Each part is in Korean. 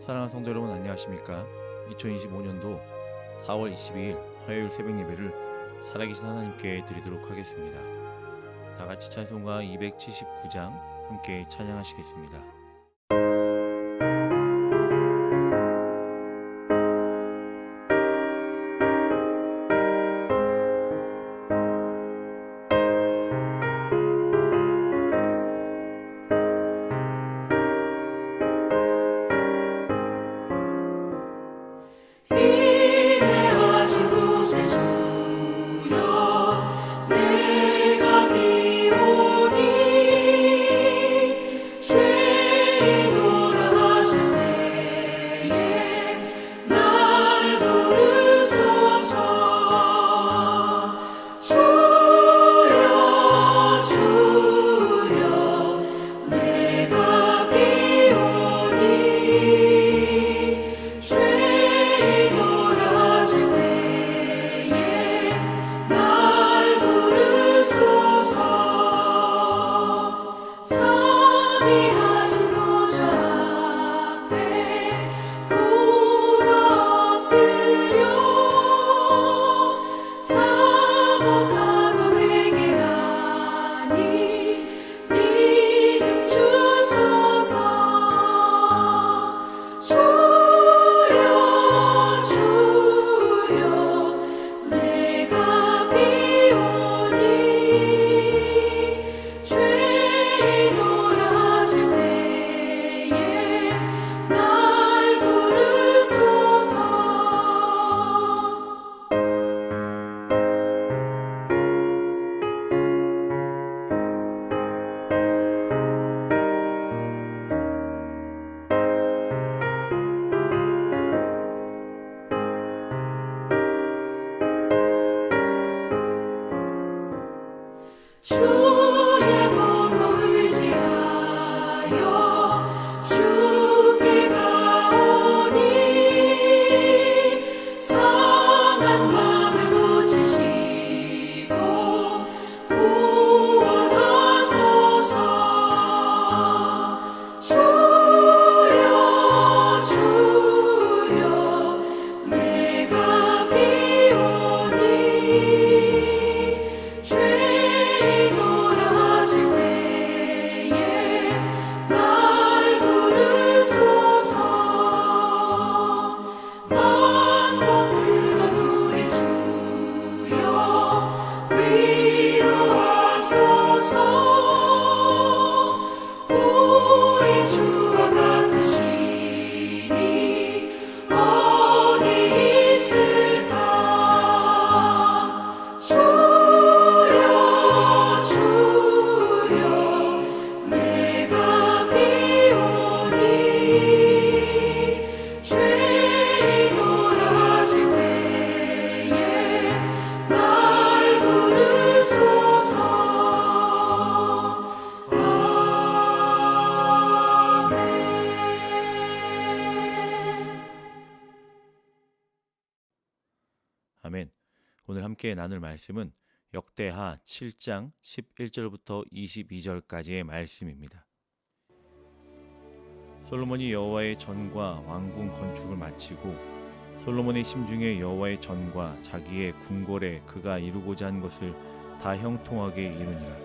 사랑하는 성도 여러분, 안녕하십니까? 2025년도 4월 22일 화요일 새벽 예배를 살아계신 하나님께 드리도록 하겠습니다. 다같이 찬송가 279장 함께 찬양하시겠습니다. 아멘. 오늘 함께 나눌 말씀은 역대하 7장 11절부터 22절까지의 말씀입니다. 솔로몬이 여호와의 전과 왕궁 건축을 마치고 솔로몬의 심중에 여호와의 전과 자기의 궁궐에 그가 이루고자 한 것을 다 형통하게 이루니라.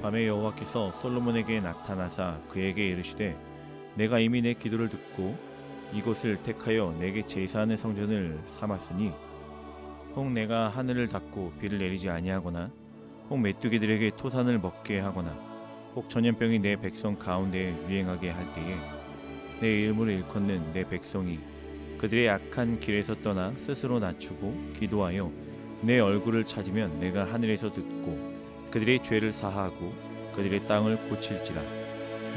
밤에 여호와께서 솔로몬에게 나타나사 그에게 이르시되 내가 이미 내 기도를 듣고 이곳을 택하여 내게 제사하는 성전을 삼았으니 혹 내가 하늘을 닫고 비를 내리지 아니하거나 혹 메뚜기들에게 토산을 먹게 하거나 혹 전염병이 내 백성 가운데 유행하게 할 때에 내 이름을 일컫는 내 백성이 그들의 악한 길에서 떠나 스스로 낮추고 기도하여 내 얼굴을 찾으면 내가 하늘에서 듣고 그들의 죄를 사하고 그들의 땅을 고칠지라.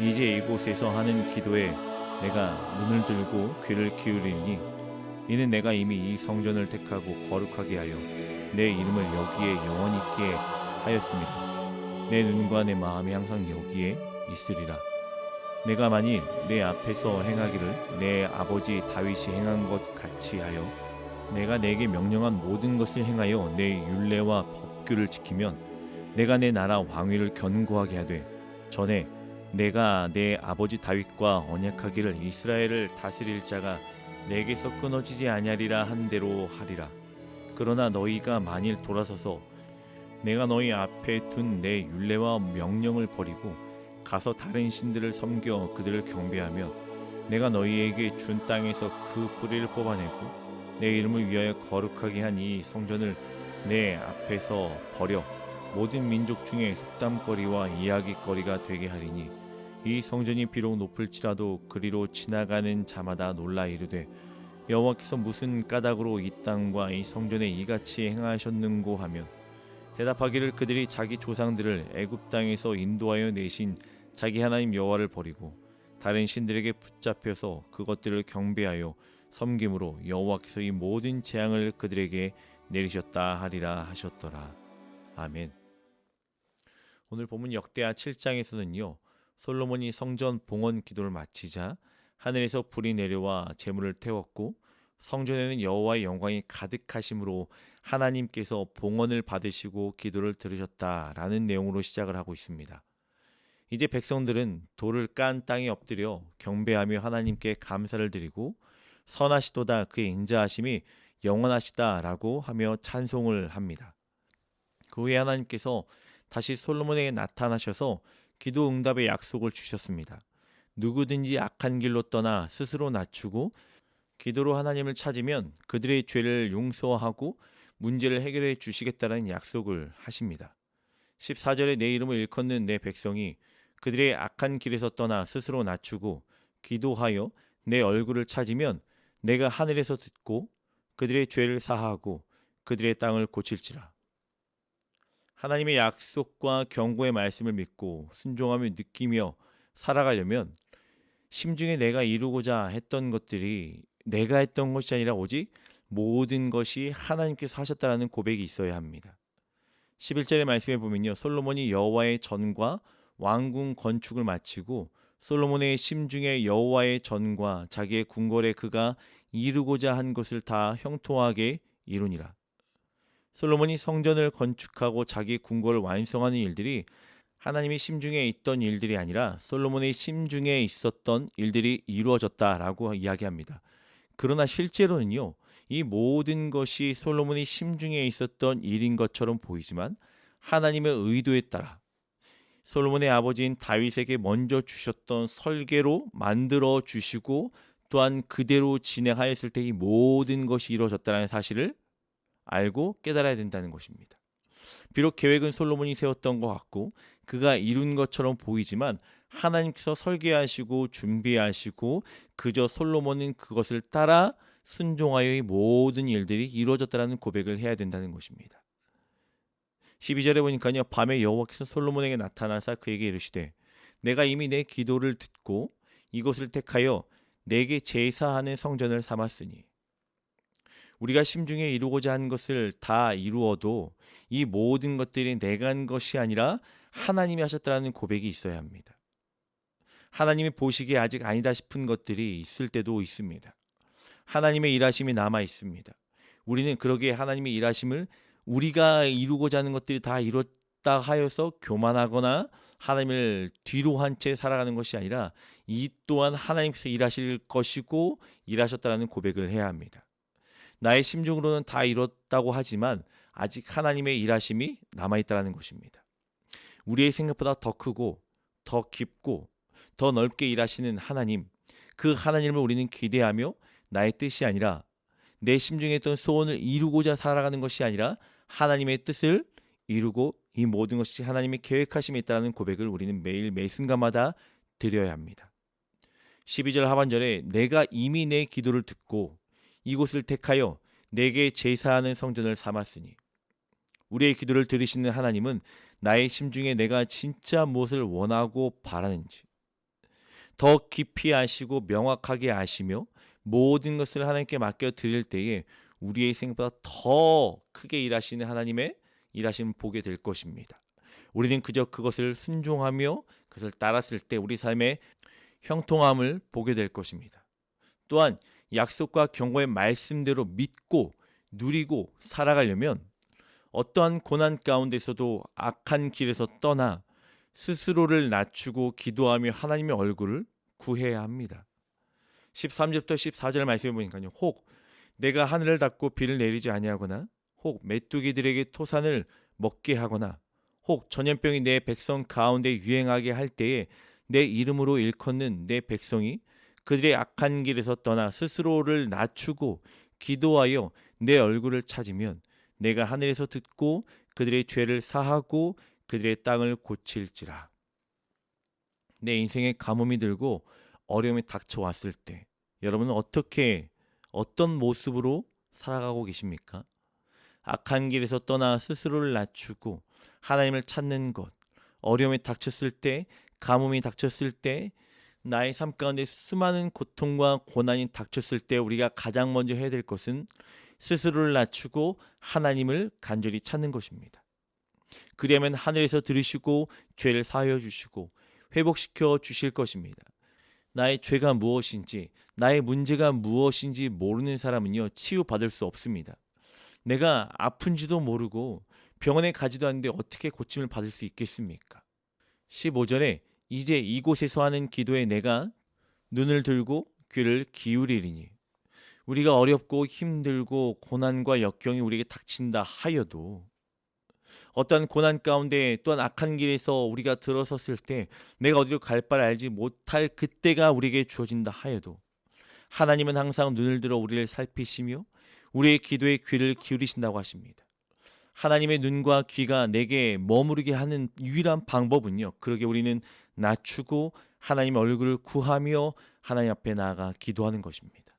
이제 이곳에서 하는 기도에 내가 눈을 들고 귀를 기울이니 이는 내가 이미 이 성전을 택하고 거룩하게 하여 내 이름을 여기에 영원히 있게 하였습니다. 내 눈과 내 마음이 항상 여기에 있으리라. 내가 만일 내 앞에서 행하기를 내 아버지 다윗이 행한 것 같이 하여 내가 내게 명령한 모든 것을 행하여 내 율례와 법규를 지키면 내가 내 나라 왕위를 견고하게 하되 전에 내가 내 아버지 다윗과 언약하기를 이스라엘을 다스릴 자가 내게서 끊어지지 아니하리라 한 대로 하리라. 그러나 너희가 만일 돌아서서 내가 너희 앞에 둔 내 율례와 명령을 버리고 가서 다른 신들을 섬겨 그들을 경배하며 내가 너희에게 준 땅에서 그 뿌리를 뽑아내고 내 이름을 위하여 거룩하게 한 이 성전을 내 앞에서 버려 모든 민족 중에 속담거리와 이야기거리가 되게 하리니 이 성전이 비록 높을지라도 그리로 지나가는 자마다 놀라 이르되 여호와께서 무슨 까닭으로 이 땅과 이 성전에 이같이 행하셨는고 하면 대답하기를 그들이 자기 조상들을 애굽 땅에서 인도하여 내신 자기 하나님 여호와를 버리고 다른 신들에게 붙잡혀서 그것들을 경배하여 섬김으로 여호와께서 이 모든 재앙을 그들에게 내리셨다 하리라 하셨더라. 아멘. 오늘 본문 역대하 7장에서는요. 솔로몬이 성전 봉헌 기도를 마치자 하늘에서 불이 내려와 제물을 태웠고 성전에는 여호와의 영광이 가득하심으로 하나님께서 봉헌을 받으시고 기도를 들으셨다라는 내용으로 시작을 하고 있습니다. 이제 백성들은 돌을 깐 땅에 엎드려 경배하며 하나님께 감사를 드리고 선하시도다 그의 인자하심이 영원하시다라고 하며 찬송을 합니다. 그 후에 하나님께서 다시 솔로몬에게 나타나셔서 기도 응답의 약속을 주셨습니다. 누구든지 악한 길로 떠나 스스로 낮추고 기도로 하나님을 찾으면 그들의 죄를 용서하고 문제를 해결해 주시겠다는 약속을 하십니다. 14절에 내 이름을 일컫는 내 백성이 그들의 악한 길에서 떠나 스스로 낮추고 기도하여 내 얼굴을 찾으면 내가 하늘에서 듣고 그들의 죄를 사하고 그들의 땅을 고칠지라. 하나님의 약속과 경고의 말씀을 믿고 순종하며 느끼며 살아가려면 심중에 내가 이루고자 했던 것들이 내가 했던 것이 아니라 오직 모든 것이 하나님께서 하셨다라는 고백이 있어야 합니다. 11절의 말씀에 보면요. 솔로몬이 여호와의 전과 왕궁 건축을 마치고 솔로몬의 심중에 여호와의 전과 자기의 궁궐에 그가 이루고자 한 것을 다 형통하게 이루니라. 솔로몬이 성전을 건축하고 자기 궁궐을 완성하는 일들이 하나님의 심중에 있던 일들이 아니라 솔로몬의 심중에 있었던 일들이 이루어졌다라고 이야기합니다. 그러나 실제로는요. 이 모든 것이 솔로몬의 심중에 있었던 일인 것처럼 보이지만 하나님의 의도에 따라 솔로몬의 아버지인 다윗에게 먼저 주셨던 설계로 만들어 주시고 또한 그대로 진행하였을 때 이 모든 것이 이루어졌다는 사실을 알고 깨달아야 된다는 것입니다. 비록 계획은 솔로몬이 세웠던 것 같고 그가 이룬 것처럼 보이지만 하나님께서 설계하시고 준비하시고 그저 솔로몬은 그것을 따라 순종하여 이 모든 일들이 이루어졌다는 고백을 해야 된다는 것입니다. 12절에 보니까요. 밤에 여호와께서 솔로몬에게 나타나사 그에게 이르시되 내가 이미 내 기도를 듣고 이곳을 택하여 내게 제사하는 성전을 삼았으니 우리가 심중에 이루고자 한 것을 다 이루어도 이 모든 것들이 내가 한 것이 아니라 하나님이 하셨다는 고백이 있어야 합니다. 하나님이 보시기에 아직 아니다 싶은 것들이 있을 때도 있습니다. 하나님의 일하심이 남아 있습니다. 우리는 그러기에 하나님의 일하심을 우리가 이루고자 하는 것들이 다 이뤘다 하여서 교만하거나 하나님을 뒤로 한 채 살아가는 것이 아니라 이 또한 하나님께서 일하실 것이고 일하셨다는 고백을 해야 합니다. 나의 심중으로는 다 이뤘다고 하지만 아직 하나님의 일하심이 남아있다는 것입니다. 우리의 생각보다 더 크고 더 깊고 더 넓게 일하시는 하나님, 그 하나님을 우리는 기대하며 나의 뜻이 아니라 내 심중에 있던 소원을 이루고자 살아가는 것이 아니라 하나님의 뜻을 이루고 이 모든 것이 하나님의 계획하심에 있다는 고백을 우리는 매일 매 순간마다 드려야 합니다. 12절 하반절에 내가 이미 내 기도를 듣고 이곳을 택하여 내게 제사하는 성전을 삼았으니 우리의 기도를 들으시는 하나님은 나의 심중에 내가 진짜 무엇을 원하고 바라는지 더 깊이 아시고 명확하게 아시며 모든 것을 하나님께 맡겨 드릴 때에 우리의 생각보다 더 크게 일하시는 하나님의 일하심을 보게 될 것입니다. 우리는 그저 그것을 순종하며 그것을 따랐을 때 우리 삶의 형통함을 보게 될 것입니다. 또한 약속과 경고의 말씀대로 믿고 누리고 살아가려면 어떠한 고난 가운데서도 악한 길에서 떠나 스스로를 낮추고 기도하며 하나님의 얼굴을 구해야 합니다. 13절부터 14절 말씀해 보니까요. 혹 내가 하늘을 닫고 비를 내리지 아니하거나 혹 메뚜기들에게 토산을 먹게 하거나 혹 전염병이 내 백성 가운데 유행하게 할 때에 내 이름으로 일컫는 내 백성이 그들의 악한 길에서 떠나 스스로를 낮추고 기도하여 내 얼굴을 찾으면 내가 하늘에서 듣고 그들의 죄를 사하고 그들의 땅을 고칠지라. 내 인생에 가뭄이 들고 어려움이 닥쳐왔을 때 여러분은 어떤 모습으로 살아가고 계십니까? 악한 길에서 떠나 스스로를 낮추고 하나님을 찾는 것, 어려움이 닥쳤을 때, 가뭄이 닥쳤을 때, 나의 삶 가운데 수많은 고통과 고난이 닥쳤을 때 우리가 가장 먼저 해야 될 것은 스스로를 낮추고 하나님을 간절히 찾는 것입니다. 그리하면 하늘에서 들으시고 죄를 사하여 주시고 회복시켜 주실 것입니다. 나의 죄가 무엇인지, 나의 문제가 무엇인지 모르는 사람은요, 치유받을 수 없습니다. 내가 아픈지도 모르고 병원에 가지도 않는데 어떻게 고침을 받을 수 있겠습니까? 15절에 이제 이곳에서 하는 기도에 내가 눈을 들고 귀를 기울이리니. 우리가 어렵고 힘들고 고난과 역경이 우리에게 닥친다 하여도 어떠한 고난 가운데 또한 악한 길에서 우리가 들어섰을 때 내가 어디로 갈 바를 알지 못할 그때가 우리에게 주어진다 하여도 하나님은 항상 눈을 들어 우리를 살피시며 우리의 기도에 귀를 기울이신다고 하십니다. 하나님의 눈과 귀가 내게 머무르게 하는 유일한 방법은요, 그러게 우리는 낮추고 하나님의 얼굴을 구하며 하나님 앞에 나아가 기도하는 것입니다.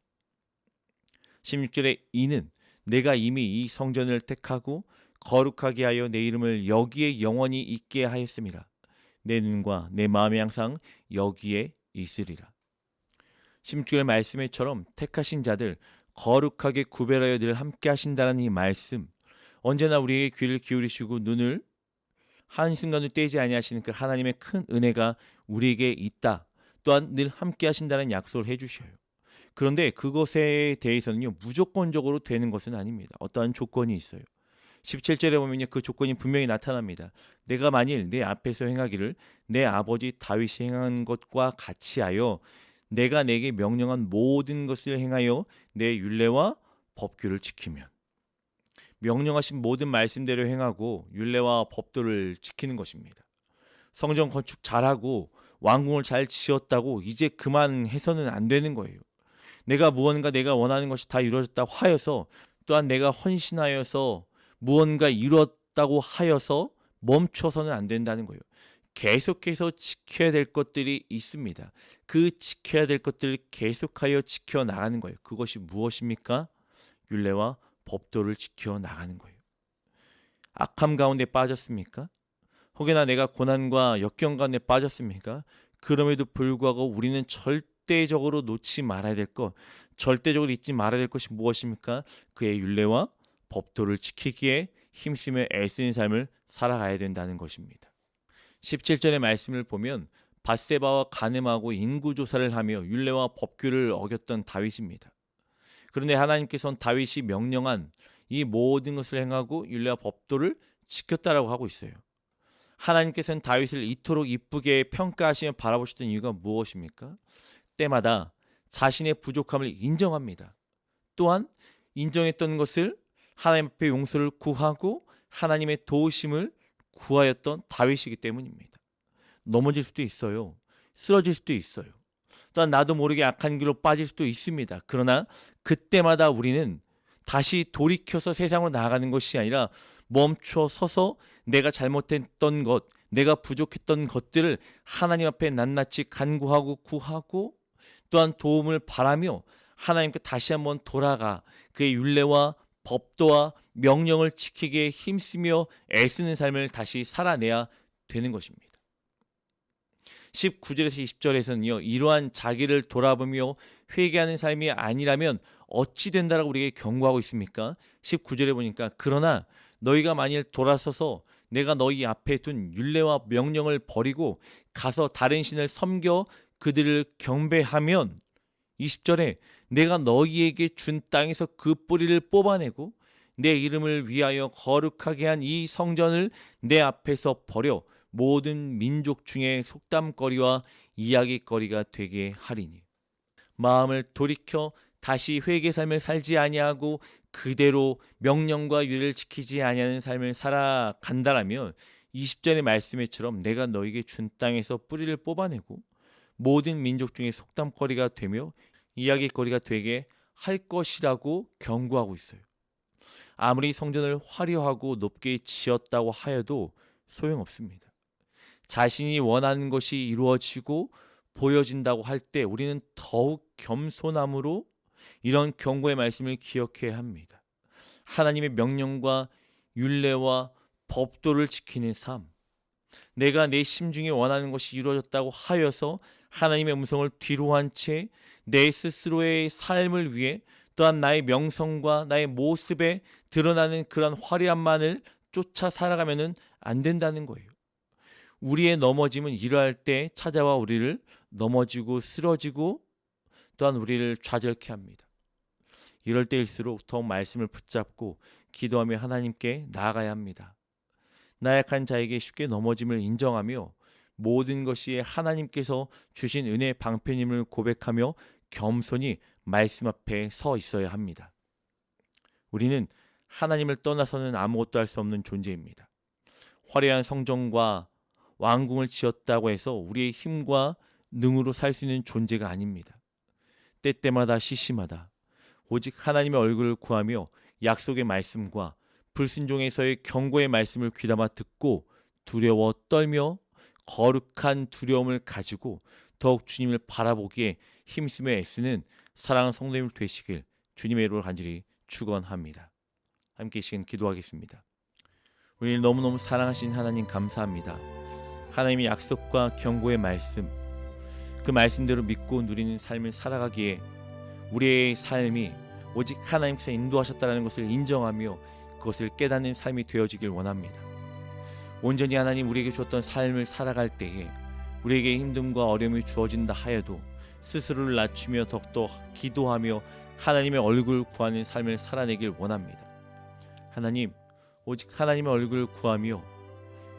16절에 이는 내가 이미 이 성전을 택하고 거룩하게 하여 내 이름을 여기에 영원히 있게 하였음이라. 내 눈과 내 마음이 항상 여기에 있으리라. 16절 말씀에처럼 택하신 자들 거룩하게 구별하여 늘 함께 하신다는 이 말씀, 언제나 우리에게 귀를 기울이시고 눈을 한순간도 떼지 아니하시는 그 하나님의 큰 은혜가 우리에게 있다. 또한 늘 함께 하신다는 약속을 해주셔요. 그런데 그것에 대해서는요, 무조건적으로 되는 것은 아닙니다. 어떠한 조건이 있어요. 17절에 보면요, 그 조건이 분명히 나타납니다. 내가 만일 내 앞에서 행하기를 내 아버지 다윗이 행한 것과 같이 하여 내가 내게 명령한 모든 것을 행하여 내 율례와 법규를 지키면, 명령하신 모든 말씀대로 행하고 율례와 법도를 지키는 것입니다. 성전 건축 잘하고 왕궁을 잘 지었다고 이제 그만해서는 안 되는 거예요. 내가 무언가 내가 원하는 것이 다 이루어졌다고 하여서, 또한 내가 헌신하여서 무언가 이루었다고 하여서 멈춰서는 안 된다는 거예요. 계속해서 지켜야 될 것들이 있습니다. 그 지켜야 될 것들을 계속하여 지켜나가는 거예요. 그것이 무엇입니까? 율례와 법도를 지켜나가는 거예요. 악함 가운데 빠졌습니까? 혹여나 내가 고난과 역경 가운데 빠졌습니까? 그럼에도 불구하고 우리는 절대적으로 놓지 말아야 될 것, 절대적으로 잊지 말아야 될 것이 무엇입니까? 그의 율례와 법도를 지키기에 힘쓰며 애쓰는 삶을 살아가야 된다는 것입니다. 17절의 말씀을 보면 밧세바와 간음하고 인구조사를 하며 율례와 법규를 어겼던 다윗입니다. 그런데 하나님께서는 다윗이 명령한 이 모든 것을 행하고 율례와 법도를 지켰다라고 하고 있어요. 하나님께서는 다윗을 이토록 이쁘게 평가하시며 바라보셨던 이유가 무엇입니까? 때마다 자신의 부족함을 인정합니다. 또한 인정했던 것을 하나님 앞에 용서를 구하고 하나님의 도우심을 구하였던 다윗이기 때문입니다. 넘어질 수도 있어요. 쓰러질 수도 있어요. 또한 나도 모르게 악한 길로 빠질 수도 있습니다. 그러나 그때마다 우리는 다시 돌이켜서 세상으로 나아가는 것이 아니라 멈춰 서서 내가 잘못했던 것, 내가 부족했던 것들을 하나님 앞에 낱낱이 간구하고 구하고 또한 도움을 바라며 하나님께 다시 한번 돌아가 그의 율례와 법도와 명령을 지키기에 힘쓰며 애쓰는 삶을 다시 살아내야 되는 것입니다. 19절에서 20절에서는요, 이러한 자기를 돌아보며 회개하는 삶이 아니라면 어찌 된다라고 우리에게 경고하고 있습니까? 19절에 보니까 그러나 너희가 만일 돌아서서 내가 너희 앞에 둔 율례와 명령을 버리고 가서 다른 신을 섬겨 그들을 경배하면, 20절에 내가 너희에게 준 땅에서 그 뿌리를 뽑아내고 내 이름을 위하여 거룩하게 한 이 성전을 내 앞에서 버려 모든 민족 중에 속담거리와 이야기거리가 되게 하리니 마음을 돌이켜 다시 회개 삶을 살지 아니하고 그대로 명령과 규례를 지키지 아니하는 삶을 살아간다라면 20절의 말씀에처럼 내가 너에게 준 땅에서 뿌리를 뽑아내고 모든 민족 중에 속담거리가 되며 이야기거리가 되게 할 것이라고 경고하고 있어요. 아무리 성전을 화려하고 높게 지었다고 하여도 소용없습니다. 자신이 원하는 것이 이루어지고 보여진다고 할 때 우리는 더욱 겸손함으로 이런 경고의 말씀을 기억해야 합니다. 하나님의 명령과 율례와 법도를 지키는 삶, 내가 내 심중에 원하는 것이 이루어졌다고 하여서 하나님의 음성을 뒤로한 채 내 스스로의 삶을 위해 또한 나의 명성과 나의 모습에 드러나는 그런 화려함만을 쫓아 살아가면 안 된다는 거예요. 우리의 넘어짐은 이러할 때 찾아와 우리를 넘어지고 쓰러지고 또한 우리를 좌절케 합니다. 이럴 때일수록 더욱 말씀을 붙잡고 기도하며 하나님께 나아가야 합니다. 나약한 자에게 쉽게 넘어짐을 인정하며 모든 것이 하나님께서 주신 은혜의 방편임을 고백하며 겸손히 말씀 앞에 서 있어야 합니다. 우리는 하나님을 떠나서는 아무것도 할 수 없는 존재입니다. 화려한 성전과 왕궁을 지었다고 해서 우리의 힘과 능으로 살 수 있는 존재가 아닙니다. 때때마다 시시마다 오직 하나님의 얼굴을 구하며 약속의 말씀과 불순종에서의 경고의 말씀을 귀담아 듣고 두려워 떨며 거룩한 두려움을 가지고 더욱 주님을 바라보기에 힘쓰며 애쓰는 사랑하는 성도님들 되시길 주님의 이름으로 간절히 축원합니다. 함께 이 시간 기도하겠습니다. 우리를 너무너무 사랑하신 하나님 감사합니다. 하나님의 약속과 경고의 말씀, 그 말씀대로 믿고 누리는 삶을 살아가기에 우리의 삶이 오직 하나님께서 인도하셨다는 것을 인정하며 그것을 깨닫는 삶이 되어지길 원합니다. 온전히 하나님 우리에게 주었던 삶을 살아갈 때에 우리에게 힘듦과 어려움이 주어진다 하여도 스스로를 낮추며 더욱더 기도하며 하나님의 얼굴을 구하는 삶을 살아내길 원합니다. 하나님, 오직 하나님의 얼굴을 구하며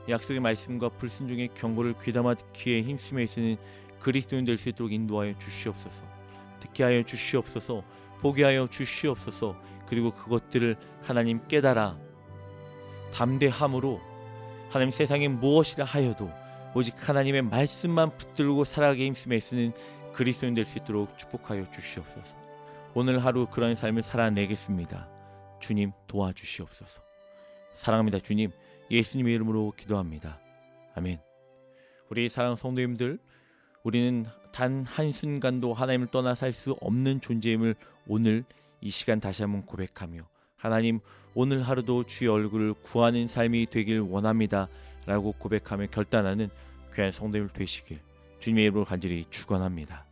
약속의 말씀과 불순종의 경고를 귀담아 듣기에 힘쓰며 있는 그리스도인 될 수 있도록 인도하여 주시옵소서. 듣게 하여 주시옵소서. 보게 하여 주시옵소서. 그리고 그것들을 하나님 깨달아 담대함으로 하나님 세상에 무엇이라 하여도 오직 하나님의 말씀만 붙들고 살아가게 힘쓰며 애쓰는 그리스도인 될 수 있도록 축복하여 주시옵소서. 오늘 하루 그런 삶을 살아내겠습니다. 주님 도와주시옵소서. 사랑합니다. 주님, 예수님의 이름으로 기도합니다. 아멘. 우리 사랑하는 성도님들, 우리는 단 한순간도 하나님을 떠나 살 수 없는 존재임을 오늘 이 시간 다시 한번 고백하며 하나님 오늘 하루도 주의 얼굴을 구하는 삶이 되길 원합니다 라고 고백하며 결단하는 귀한 성도님 되시길 주님의 이름으로 간절히 축원합니다.